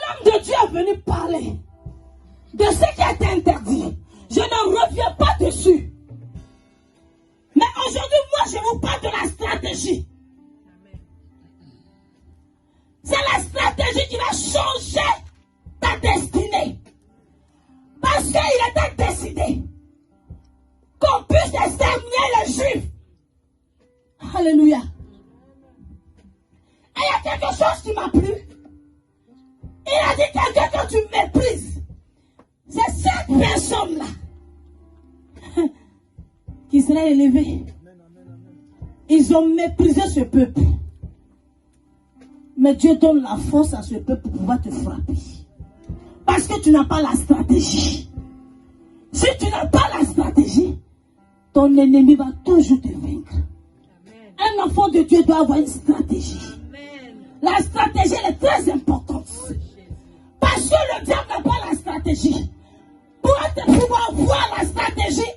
l'homme de Dieu est venu parler de ce qui a été interdit. Je ne reviens pas dessus. Mais aujourd'hui, moi, je vous parle de la stratégie. C'est la stratégie qui va changer ta destinée. Parce qu'il était décidé qu'on puisse exterminer les Juifs. Alléluia. Et il y a quelque chose qui m'a plu. Il a dit quelqu'un que tu méprises. C'est cette personne-là qui serait élevée. Ils ont méprisé ce peuple. Mais Dieu donne la force à ce peuple pour pouvoir te frapper. Parce que tu n'as pas la stratégie. Si tu n'as pas la stratégie, ton ennemi va toujours te vaincre. Un enfant de Dieu doit avoir une stratégie. La stratégie elle est très importante. Parce que le diable n'a pas la stratégie. Pour pouvoir voir la stratégie,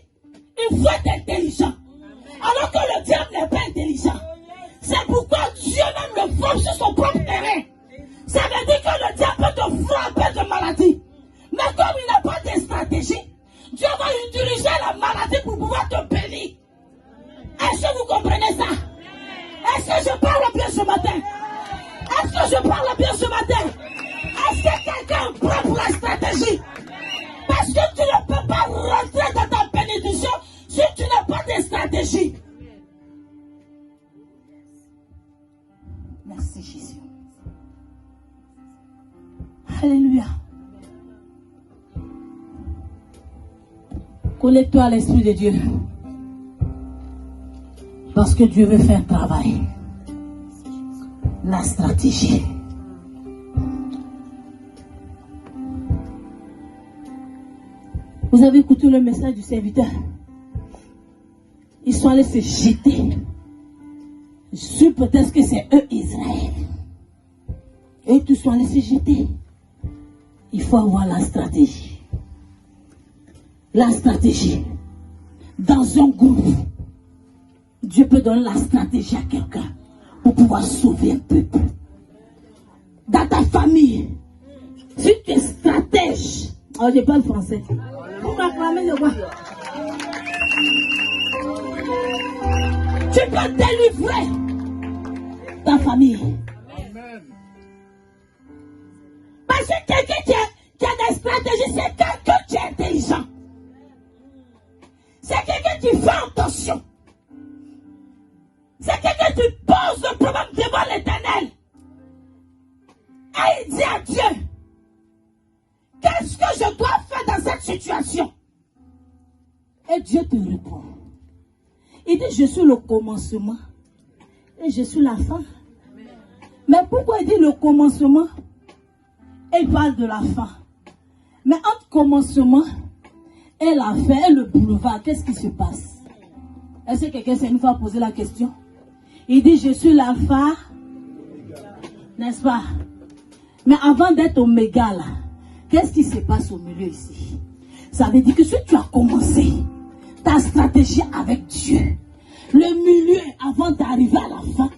il faut être intelligent. Alors que le diable n'est pas intelligent. C'est pourquoi Dieu même le frappe sur son propre terrain. Ça veut dire que le diable peut te frapper de maladie. Mais comme il n'a pas de stratégie, Dieu va utiliser la maladie pour pouvoir te bénir. Est-ce que vous comprenez ça? Est-ce que je parle bien ce matin? Est-ce que je parle bien ce matin? Est-ce que quelqu'un prend pour la stratégie? Parce que tu ne peux pas rentrer dans ta bénédiction si tu n'as pas de stratégie. Merci Jésus. Alléluia. Connecte-toi à l'Esprit de Dieu. Parce que Dieu veut faire un travail. La stratégie. Vous avez écouté le message du serviteur. Ils sont allés se jeter. Je suis peut-être que c'est eux Israël. Et tous sont allés se jeter. Il faut avoir la stratégie. La stratégie. Dans un groupe, Dieu peut donner la stratégie à quelqu'un pour pouvoir sauver un peuple. Dans ta famille, si tu es stratège, oh, je parle français. Vous m'acclamez de quoi? Tu peux délivrer ta famille. Parce que quelqu'un qui a des stratégies, c'est quelqu'un qui est intelligent. C'est quelqu'un qui fait attention. C'est quelqu'un qui pose le problème devant l'Éternel. Et il dit à Dieu, qu'est-ce que je dois faire dans cette situation? Et Dieu te répond. Il dit, je suis le commencement et je suis la fin. Mais pourquoi il dit le commencement? Il parle de la fin. Mais entre commencement et la fin et le boulevard, qu'est-ce qui se passe? Est-ce que quelqu'un s'est une fois posé la question? Il dit, je suis l'alpha, n'est-ce pas? Mais avant d'être oméga là, qu'est-ce qui se passe au milieu ici? Ça veut dire que si tu as commencé ta stratégie avec Dieu, le milieu avant d'arriver à la fin,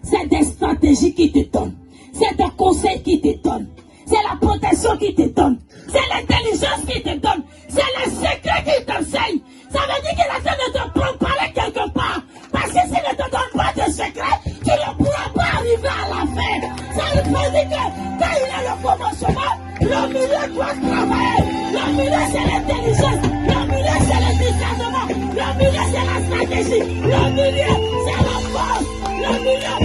c'est des stratégies qui te donnent, c'est des conseils qui te donnent, c'est la protection qui te donne, c'est l'intelligence qui te donne, c'est le secret qui t'enseigne. Ça veut dire qu'il est en train de te préparer quelque part. Parce que s'il ne te donne pas de secret, tu ne pourras pas arriver à la fin. Ça veut dire que quand il est le commencement, le milieu doit travailler. Le milieu c'est l'intelligence, le milieu c'est le discernement, le milieu c'est la stratégie, le milieu c'est la force, le milieu.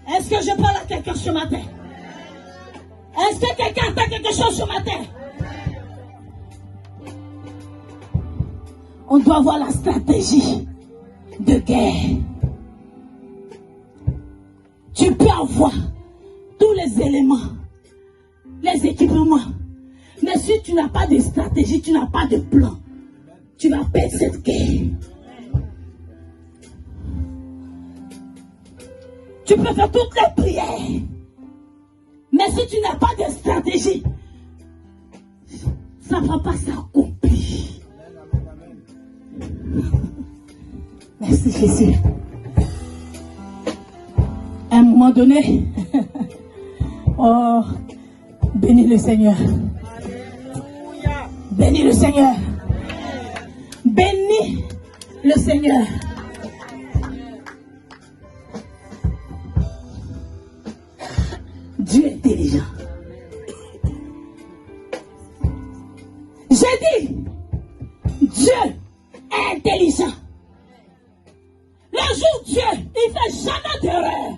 Est-ce que je parle à quelqu'un ce matin? Est-ce que quelqu'un entend quelque chose ce matin? On doit avoir la stratégie de guerre. Tu peux avoir tous les éléments, les équipements. Mais si tu n'as pas de stratégie, tu n'as pas de plan, tu vas perdre cette guerre. Tu peux faire toutes les prières. Mais si tu n'as pas de stratégie, ça ne va pas s'accomplir. Merci Jésus. À un moment donné, oh, bénis le Seigneur. Bénis le Seigneur. Bénis le Seigneur. Dieu est intelligent. J'ai dit, Dieu est intelligent. Le jour Dieu, il ne fait jamais d'erreur.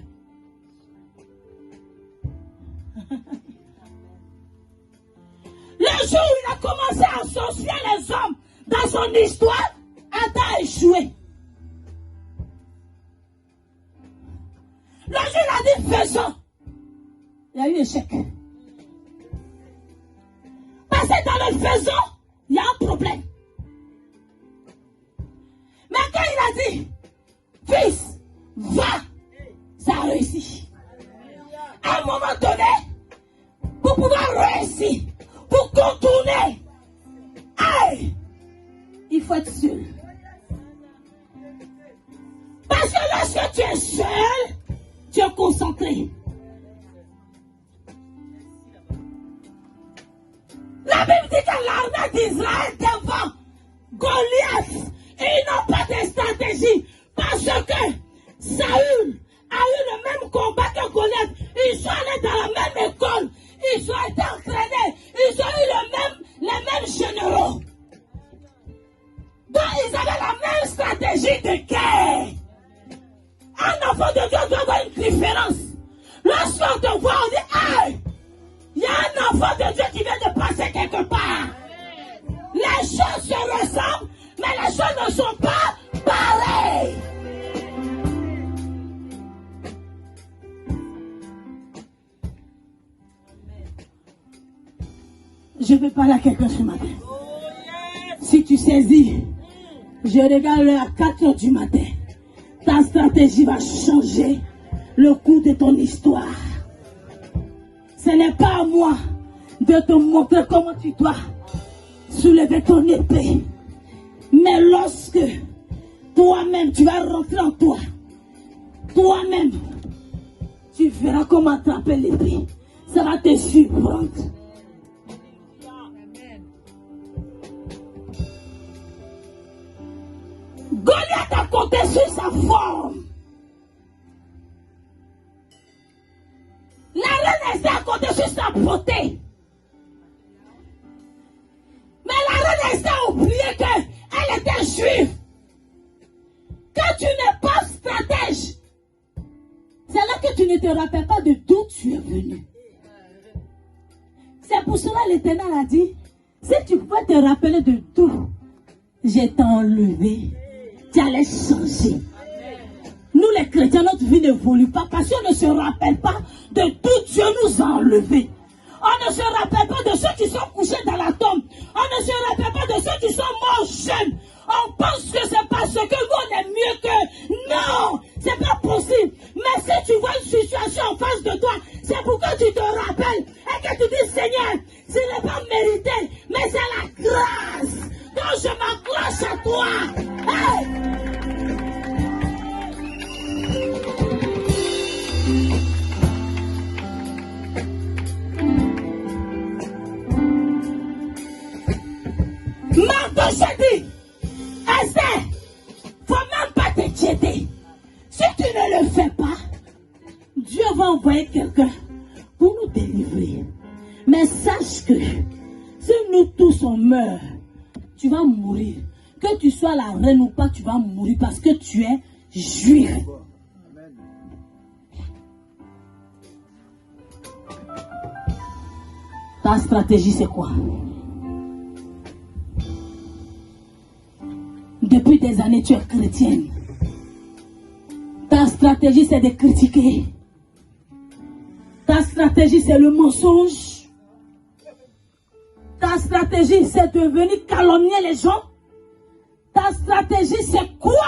Le jour où il a commencé à associer les hommes dans son histoire, Adam a échoué. Le jour où il a dit faisons, il y a eu échec. Parce que dans le faisons, il y a un problème. Mais quand il a dit, fils, va, ça a réussi. À un moment donné, pour pouvoir réussir, pour contourner, aïe, il faut être seul. Parce que lorsque tu es seul, tu es concentré. La Bible dit que l'armée d'Israël devant Goliath, et ils n'ont pas de stratégie. Parce que Saül a eu le même combat que Goliath. Ils sont allés dans la même école. Ils ont été entraînés. Ils ont eu les mêmes généraux. Donc ils avaient la même stratégie de guerre. Un enfant de Dieu doit avoir une différence. Lorsqu'on te voit, on dit, aïe, il y a un enfant de Dieu qui vient de passer quelque part. Les choses se ressemblent, mais les choses ne sont pas pareilles. Je vais parler à quelqu'un ce matin. Si tu saisis, je regarde à 4 heures du matin. Ta stratégie va changer le cours de ton histoire. Ce n'est pas à moi de te montrer comment tu dois soulever ton épée. Mais lorsque toi-même, tu vas rentrer en toi, toi-même, tu verras comment attraper l'épée. Ça va te surprendre. Goliath a compté sur sa forme. La reine Esther a compté sur sa beauté. Mais la reine Esther a oublié qu'elle était juive. Quand tu n'es pas stratège, c'est là que tu ne te rappelles pas de d'où tu es venu. C'est pour cela que l'Éternel a dit, si tu pouvais te rappeler de d'où je t'ai enlevé, tu allais changer. Nous les chrétiens, notre vie n'évolue pas parce qu'on ne se rappelle pas de d'où Dieu nous a enlevés. On ne se rappelle pas de ceux qui sont couchés dans la tombe. On ne se rappelle pas de ceux qui sont morts jeunes. On pense que c'est parce que nous on est mieux que... Non, c'est pas possible. Mais si tu vois une situation en face de toi, c'est pour que tu te rappelles et que tu dis, Seigneur, ce n'est pas mérité, mais c'est la grâce. Donc je m'accroche à toi. Hey! Marc, je dis, Esther, faut même pas te jeter. Si tu ne le fais pas, Dieu va envoyer quelqu'un pour nous délivrer. Mais sache que si nous tous on meurt, tu vas mourir. Que tu sois la reine ou pas, tu vas mourir parce que tu es juif. Ta stratégie c'est quoi? Depuis des années, tu es chrétienne. Ta stratégie, c'est de critiquer. Ta stratégie, c'est le mensonge. Ta stratégie, c'est de venir calomnier les gens. Ta stratégie, c'est quoi?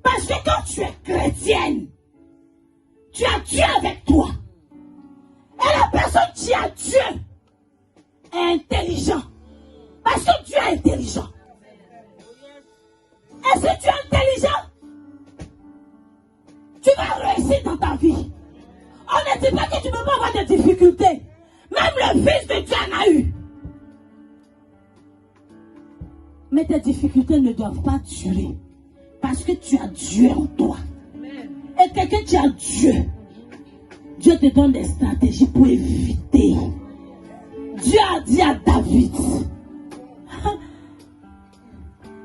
Parce que quand tu es chrétienne, tu as Dieu avec toi. Et la personne qui a Dieu est intelligent. Parce que Dieu est intelligent. as des difficultés. Même le Fils de Dieu en a eu. Mais tes difficultés ne doivent pas durer. Parce que tu as Dieu en toi. Et quelqu'un qui a Dieu, Dieu te donne des stratégies pour éviter. Dieu a dit à David,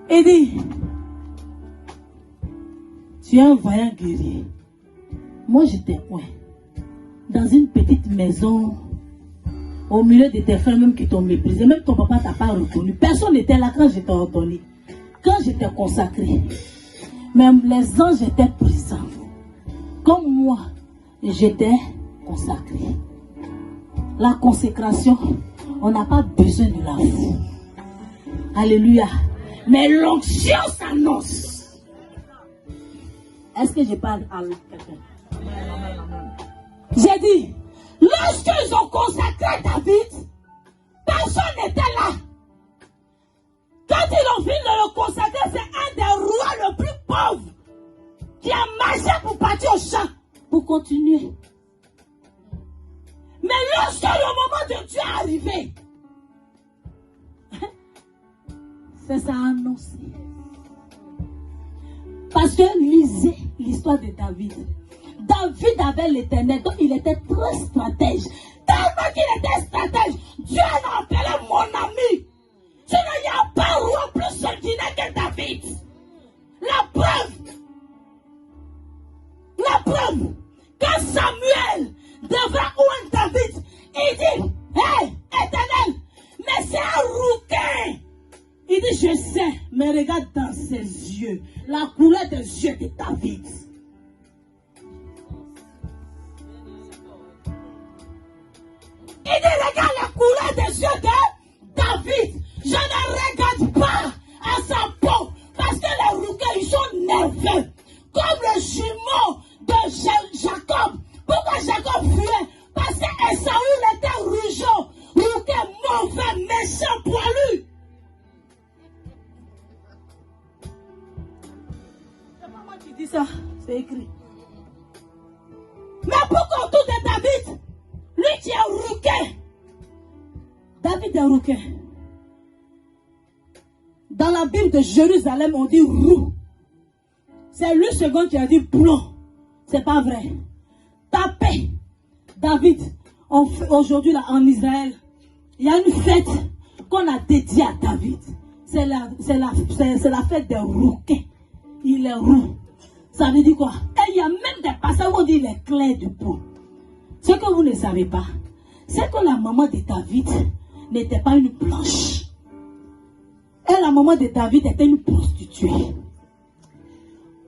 il dit, tu es un vaillant guerrier. Moi j'étais dans une petite maison, au milieu de tes frères même qui t'ont méprisé. Même ton papa t'a pas reconnu. Personne n'était là quand j'étais ordonné. Quand j'étais consacré. Même les anges étaient présents. Comme moi, j'étais consacré. La consécration, on n'a pas besoin de la foi. Alléluia. Mais l'onction s'annonce. Est-ce que je parle à quelqu'un? J'ai dit, lorsqu'ils ont consacré David, personne n'était là. Quand ils ont fini de le consacrer, c'est un des rois le plus pauvres qui a marché pour partir au champ, pour continuer. Mais lorsque le moment de Dieu est arrivé, c'est ça annoncé. Parce que lisez l'histoire de David. David avait l'Éternel, donc il était très stratège. Tellement qu'il était stratège, Dieu l'a appelé mon ami. Sinon, il n'y a pas un roi plus sanguinaire que David. La preuve, quand Samuel devrait oindre David, il dit, hey, Éternel, mais c'est un rouquin. Il dit, je sais, mais regarde dans ses yeux, la couleur des yeux de David. Il dit, regarde la couleur des yeux de David. Je ne regarde pas à sa peau, parce que les rouquins, ils sont nerveux. Comme le jumeau de Jacob. Pourquoi Jacob fuyait? Parce que Esaü était rougeau, rouquin, mauvais, méchant, poilu. C'est pas moi qui dis ça, c'est écrit. Mais pourquoi autour de David, lui qui est rouquin? David est rouquin. Dans la Bible de Jérusalem, on dit roux. C'est lui second qui a dit blond. C'est pas vrai. Tapez. David, aujourd'hui là en Israël, il y a une fête qu'on a dédiée à David. C'est la fête des rouquins. Il est roux. Ça veut dire quoi? Et il y a même des passages où on dit il est clair de peau. Ce que vous ne savez pas, c'est que la maman de David n'était pas une blanche. Et la maman de David était une prostituée.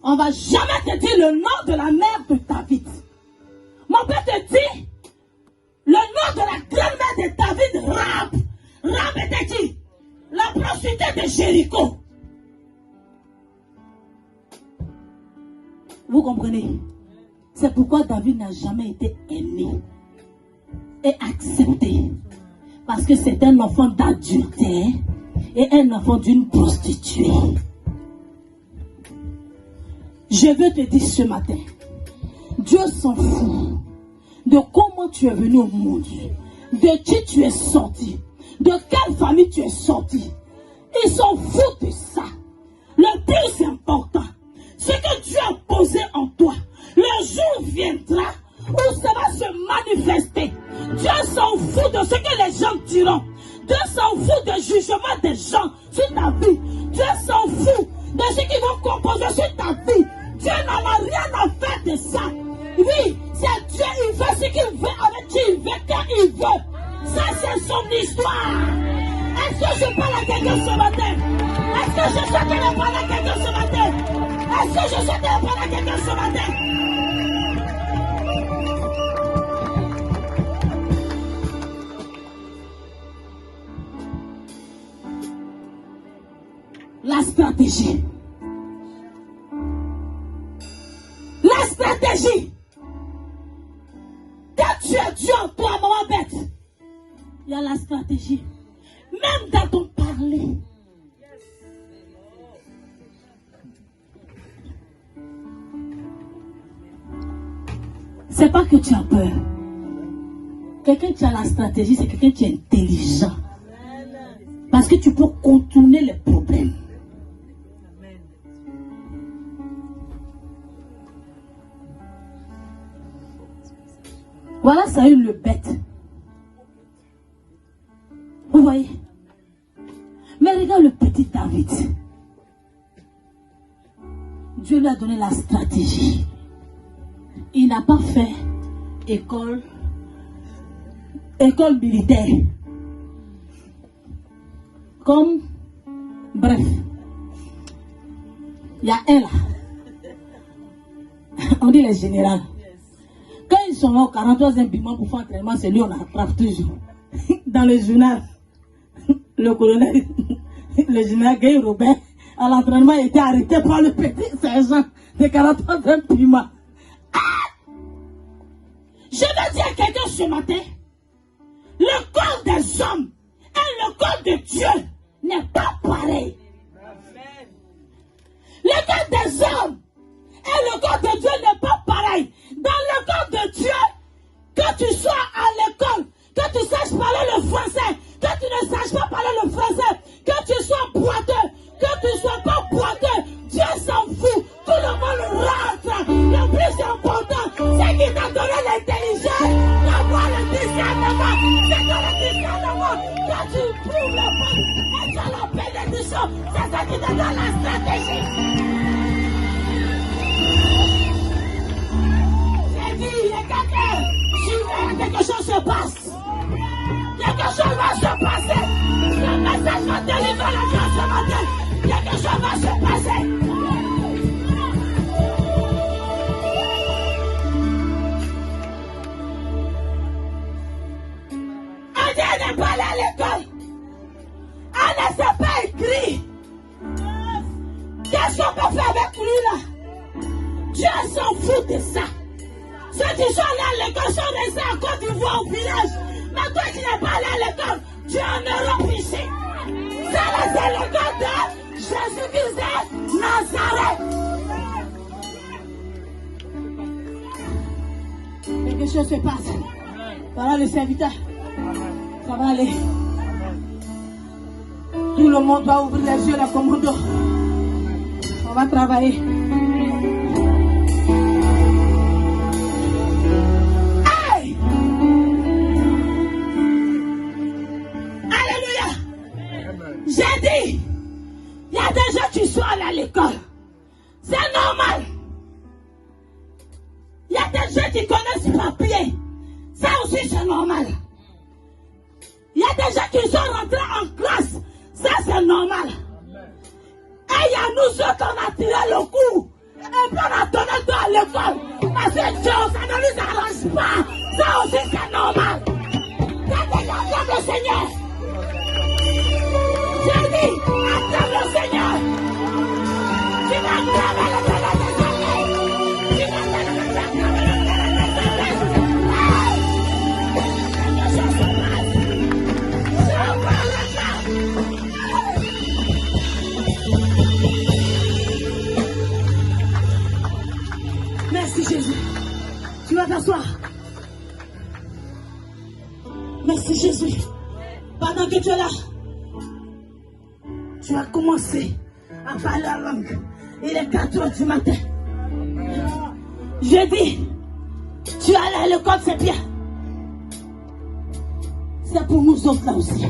On ne va jamais te dire le nom de la mère de David. Mon père te dit le nom de la grand-mère de David, Rahab. Rahab était qui? La prostituée de Jéricho. Vous comprenez? C'est pourquoi David n'a jamais été aimé et accepté. Parce que c'est un enfant d'adultère et un enfant d'une prostituée. Je veux te dire ce matin, Dieu s'en fout de comment tu es venu au monde, de qui tu es sorti, de quelle famille tu es sorti. Il s'en fout de ça. Le plus important, c'est que Dieu a posé en toi. Le jour viendra où ça va se manifester. Dieu s'en fout de ce que les gens diront. Dieu s'en fout du jugement des gens sur ta vie. Dieu s'en fout de ce qu'ils vont composer sur ta vie. Dieu n'en a rien à faire de ça. Oui, c'est Dieu, il fait ce qu'il veut, avec qui il veut, quand il veut. Ça, c'est son histoire. Est-ce que je parle à quelqu'un ce matin? Est-ce que je souhaite parler à quelqu'un ce matin? Est-ce que je souhaite parler à quelqu'un ce matin? La stratégie. La stratégie. Quand tu as Dieu en toi, maman bête, il y a la stratégie. Même dans ton parler. C'est pas que tu as peur. Quelqu'un qui a la stratégie, c'est quelqu'un qui est intelligent. Parce que tu peux contourner les problèmes. Voilà Saül le bête. Vous voyez? Mais regarde le petit David. Dieu lui a donné la stratégie. Il n'a pas fait école militaire. Comme, bref, il y a un là. On dit les généraux. Quand ils sont là au 43e bâtiment pour faire entraînement, c'est lui on attrape toujours. Dans le journal, le colonel, le général Guy Robert, à l'entraînement, il était arrêté par le petit sergent de 43e bâtiment. Je veux dire à quelqu'un ce matin, le corps des hommes et le corps de Dieu n'est pas pareil. Le corps des hommes et le corps de Dieu n'est pas pareil. Dans le corps de Dieu, que tu sois à l'école, que tu saches parler le français, que tu ne saches pas parler le français, que tu sois boiteux, que tu ne sois pas boiteux, Dieu s'en fout. Tout le monde rentre. Le plus important, c'est qu'il t'a donné l'intelligence d'avoir le discernement. C'est dans le discernement que tu prouves le bon et tu as la bénédiction. C'est ça qui te donne la stratégie. J'ai dit, regardez, quelque chose se passe. Quelque chose va se passer. Le message va délivrer la grâce ce matin. Quelque chose va se passer. On n'est pas allé à l'école. On ne sait pas écrire. Qu'est-ce qu'on peut faire avec lui là? Dieu s'en fout de ça. Ceux qui sont allés à l'école sont restés à Côte d'Ivoire au village. Mais toi qui n'es pas allé à l'école, tu es en Europe ici. C'est l'école de Jésus-Christ de Nazareth. Quelque chose se passe. Voilà le serviteur. Ça va aller. Tout le monde va ouvrir les yeux, la commando. On va travailler. Hey! Alléluia! J'ai dit, il y a des gens qui sont allés à l'école. C'est normal. Il y a des gens qui connaissent papier. Ça aussi, c'est normal. Il y a des gens qui sont rentrés en classe. Ça, c'est normal. Et il y a nous autres, on a tiré le coup. Et puis on a donné tout à l'école. Parce que Dieu, ça ne nous arrange pas. Ça aussi, c'est normal. C'est des gens le Seigneur. J'ai dit, attends le Seigneur. Tu vas graver le talent des années. Tu vas graver le talent des années. Merci Jésus. Tu vas t'asseoir. Merci Jésus. Pendant que tu es là, tu vas commencer à parler la langue. Il est 4h du matin. Je dis, tu es allé à l'école, c'est bien. C'est pour nous autres là aussi.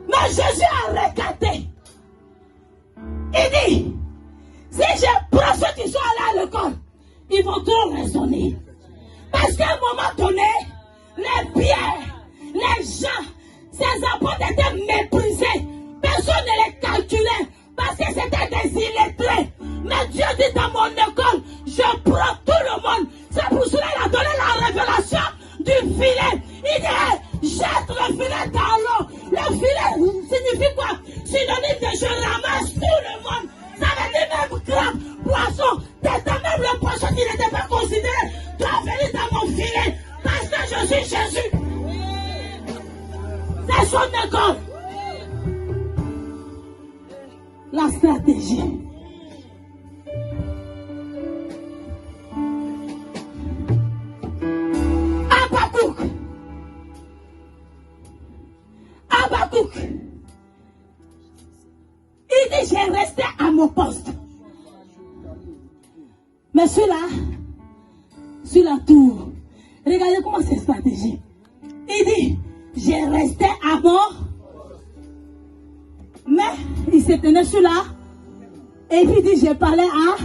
Mais Jésus a regardé. Il dit, si je prends ceux qui sont allés à l'école, ils vont trop raisonner. Parce qu'à un moment donné, les pierres, les gens, ces apôtres étaient méprisés. Personne ne les calculait parce que c'était des illettrés. Mais Dieu dit dans mon école, je prends tout le monde. C'est pour cela qu'il a donné la révélation du filet. Il dit, hey, jette le filet dans l'eau. Le filet signifie quoi? Synonyme de je ramasse tout le monde. Ça veut dire même crabe, poisson, t'étais même le poisson qui n'était pas considéré. Toi, venir dans mon filet parce que je suis Jésus. C'est son école. La stratégie. Abakou. Habakkuk, il dit, j'ai resté à mon poste. Mais celui-là, sur la tour, regardez comment c'est stratégique. Il dit, j'ai resté à mon. Mais il se tenait sur là. Et puis il dit, j'ai parlé à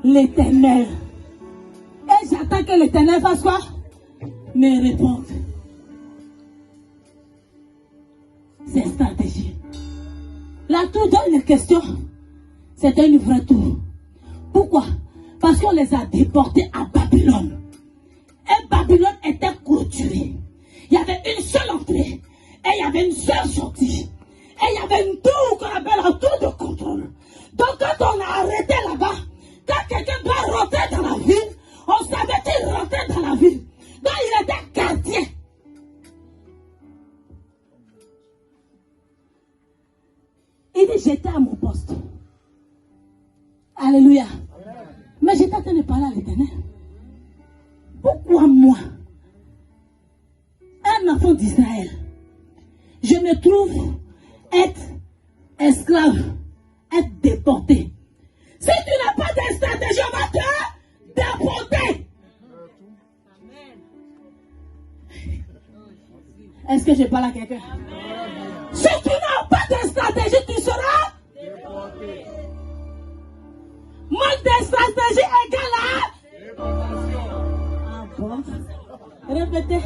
l'Éternel. Et j'attends que l'Éternel fasse quoi? Me réponde. C'est stratégie. La tour donne les questions. C'était une vraie tour. Pourquoi? Parce qu'on les a déportés à Babylone. Et Babylone était clôturée. Il y avait une seule entrée. Et il y avait une seule sortie. Et il y avait une tour qu'on appelle la tour de contrôle. Donc quand on a arrêté là-bas, quand quelqu'un doit rentrer dans la ville, on savait qu'il rentrait dans la ville. Donc il était gardien. Il dit, j'étais à mon poste. Alléluia. Mais j'étais en train de parler à l'Éternel. Pourquoi moi, un enfant d'Israël, je me trouve être esclave, être déporté? Si tu n'as pas de stratégie, on va te déporter. Est-ce que je parle à quelqu'un? Si tu n'as pas de stratégie, tu seras déporté. Manque de stratégie égale à déportation. Ah bon? Répétez.